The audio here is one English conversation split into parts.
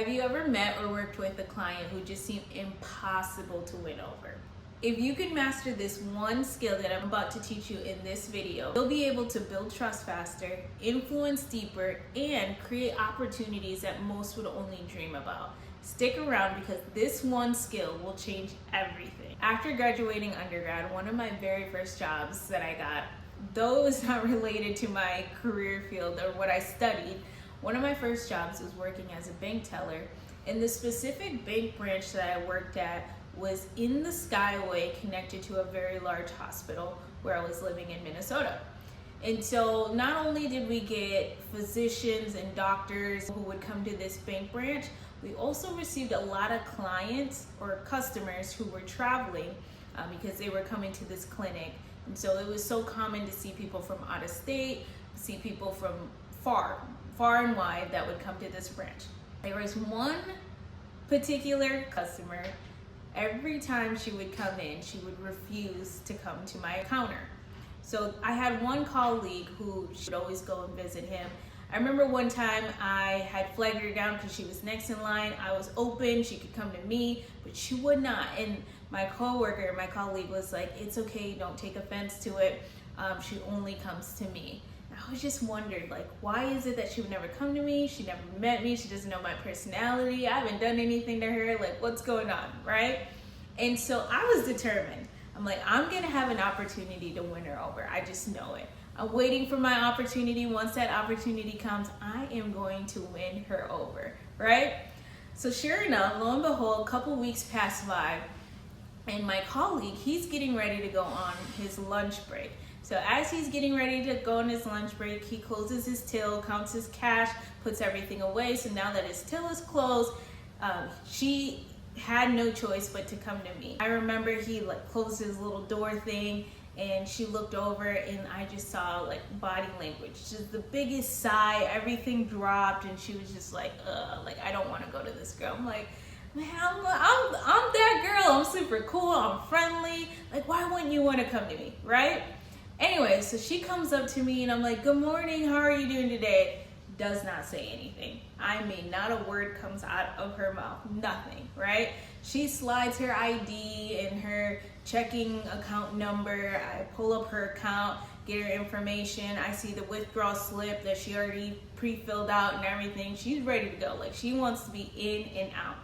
Have you ever met or worked with a client who just seemed impossible to win over? If you can master this one skill that I'm about to teach you in this video, you'll be able to build trust faster, influence deeper, and create opportunities that most would only dream about. Stick around because this one skill will change everything. After graduating undergrad, one of my very first jobs that I got, though it was not related to my career field or what I studied, one of my first jobs was working as a bank teller, and the specific bank branch that I worked at was in the Skyway connected to a very large hospital where I was living in Minnesota. And so not only did we get physicians and doctors who would come to this bank branch, we also received a lot of clients or customers who were traveling because they were coming to this clinic. And so it was so common to see people from out of state, see people from far and wide that would come to this branch. There was one particular customer, every time she would come in, she would refuse to come to my counter. So I had one colleague who should always go and visit him. I remember one time I had flagged her down because she was next in line. I was open, she could come to me, but she would not. And my coworker, my colleague was like, "It's okay, don't take offense to it. She only comes to me." I was just wondered, like, why is it that she would never come to me? She never met me. She doesn't know my personality. I haven't done anything to her. Like, what's going on, right? And so I was determined. I'm like, I'm going to have an opportunity to win her over. I just know it. I'm waiting for my opportunity. Once that opportunity comes, I am going to win her over, right? So sure enough, lo and behold, a couple weeks pass by, and my colleague, he's getting ready to go on his lunch break. So as he's getting ready to go on his lunch break, he closes his till, counts his cash, puts everything away. So now that his till is closed, she had no choice but to come to me. I remember he closed his little door thing, and she looked over, and I just saw body language, just the biggest sigh, everything dropped, and she was just like I don't want to go to this girl. I'm like, man, I'm that girl. I'm super cool. I'm friendly. Like, why wouldn't you want to come to me, right? Anyway, so she comes up to me and I'm like, "Good morning, how are you doing today?" Does not say anything. I mean, not a word comes out of her mouth, nothing, right? She slides her ID and her checking account number. I pull up her account, get her information. I see the withdrawal slip that she already pre-filled out and everything. She's ready to go. Like, she wants to be in and out.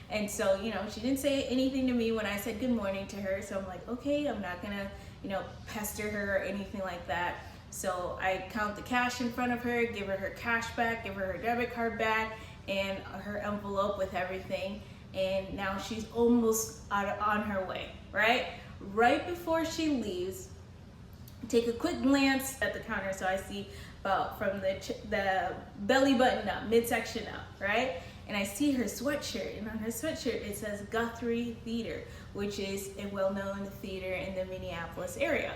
And so, she didn't say anything to me when I said good morning to her. So I'm like, okay, I'm not gonna, pester her or anything like that. So I count the cash in front of her, give her her cash back, give her her debit card back, and her envelope with everything. And now she's almost on her way, right? Right before she leaves, take a quick glance at the counter. So I see about from the belly button up, midsection up, right? And I see her sweatshirt, and on her sweatshirt it says Guthrie Theater, which is a well-known theater in the Minneapolis area.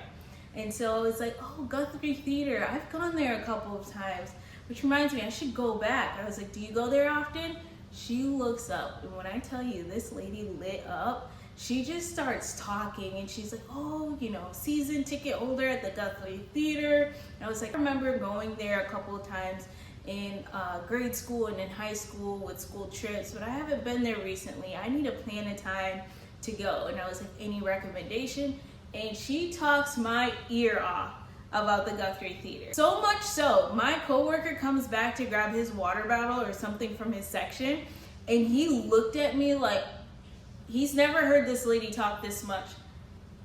And so it's like, oh, Guthrie Theater, I've gone there a couple of times, which reminds me, I should go back. I was like, do you go there often? She looks up, and when I tell you this lady lit up, she just starts talking, and she's like, oh, season ticket holder at the Guthrie Theater. And I was like, I remember going there a couple of times in grade school and in high school with school trips, but I haven't been there recently. I need to plan a time to go. And I was like, any recommendation? And she talks my ear off about the Guthrie Theater. So much so, my coworker comes back to grab his water bottle or something from his section, and he looked at me like he's never heard this lady talk this much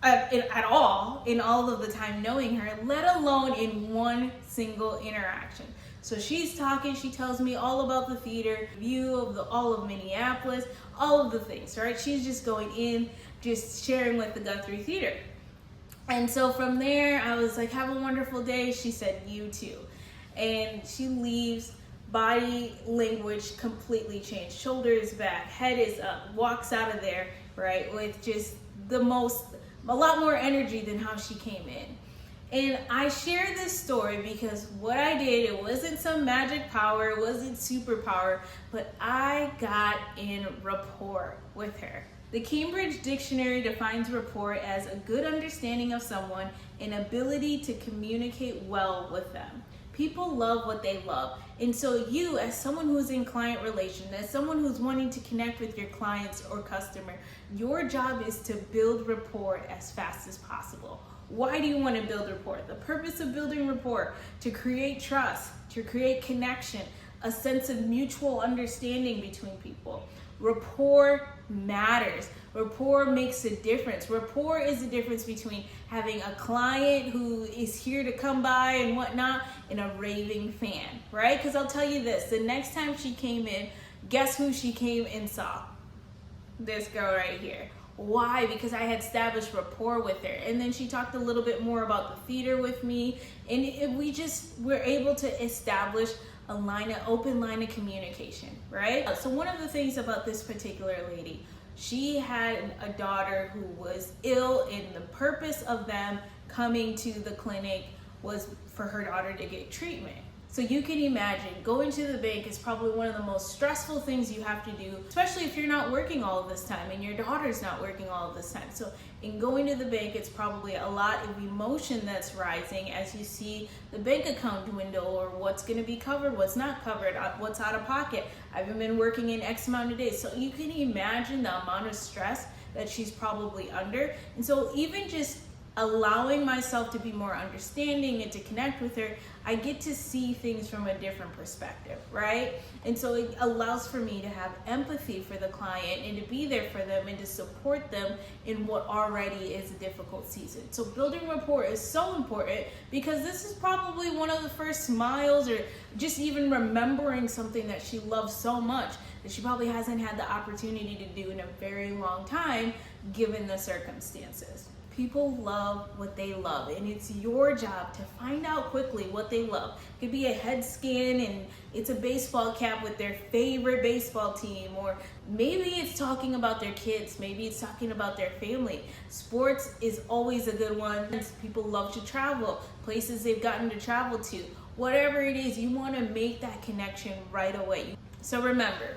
at all in all of the time knowing her, let alone in one single interaction. So she's talking, she tells me all about the theater, view of all of Minneapolis, all of the things, right? She's just going in, just sharing with the Guthrie Theater. And so from there, I was like, have a wonderful day. She said, you too. And she leaves, body language completely changed. Shoulders back, head is up, walks out of there, right? With just a lot more energy than how she came in. And I share this story because what I did, it wasn't some magic power, it wasn't superpower, but I got in rapport with her. The Cambridge Dictionary defines rapport as a good understanding of someone and ability to communicate well with them. People love what they love. And so you, as someone who's in client relation, as someone who's wanting to connect with your clients or customer, your job is to build rapport as fast as possible. Why do you want to build rapport? The purpose of building rapport, to create trust, to create connection, a sense of mutual understanding between people. Rapport matters. Rapport makes a difference. Rapport is the difference between having a client who is here to come by and whatnot and a raving fan, right? Because I'll tell you this, the next time she came in, guess who she came and saw? This girl right here. Why? Because I had established rapport with her. And then she talked a little bit more about the theater with me. And we just were able to establish an open line of communication, right? So one of the things about this particular lady, she had a daughter who was ill, and the purpose of them coming to the clinic was for her daughter to get treatment. So you can imagine going to the bank is probably one of the most stressful things you have to do, especially if you're not working all of this time and your daughter's not working all of this time. So in going to the bank, it's probably a lot of emotion that's rising as you see the bank account dwindle, or what's going to be covered, what's not covered, what's out of pocket. I haven't been working in X amount of days. So you can imagine the amount of stress that she's probably under. And so even just allowing myself to be more understanding and to connect with her, I get to see things from a different perspective, right? And so it allows for me to have empathy for the client and to be there for them and to support them in what already is a difficult season. So building rapport is so important because this is probably one of the first smiles, or just even remembering something that she loves so much that she probably hasn't had the opportunity to do in a very long time given the circumstances. People love what they love, and it's your job to find out quickly what they love. It could be a head scan and it's a baseball cap with their favorite baseball team, or maybe it's talking about their kids, maybe it's talking about their family. Sports is always a good one. People love to travel, places they've gotten to travel to. Whatever it is, you want to make that connection right away. So remember,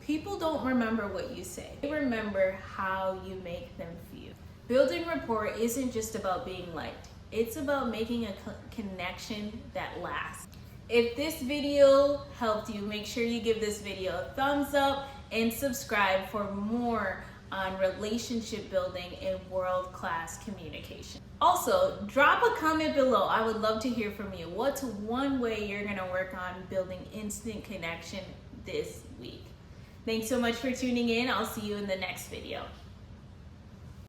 people don't remember what you say. They remember how you make them feel. Building rapport isn't just about being liked. It's about making a connection that lasts. If this video helped you, make sure you give this video a thumbs up and subscribe for more on relationship building and world-class communication. Also, drop a comment below. I would love to hear from you. What's one way you're gonna work on building instant connection this week? Thanks so much for tuning in. I'll see you in the next video.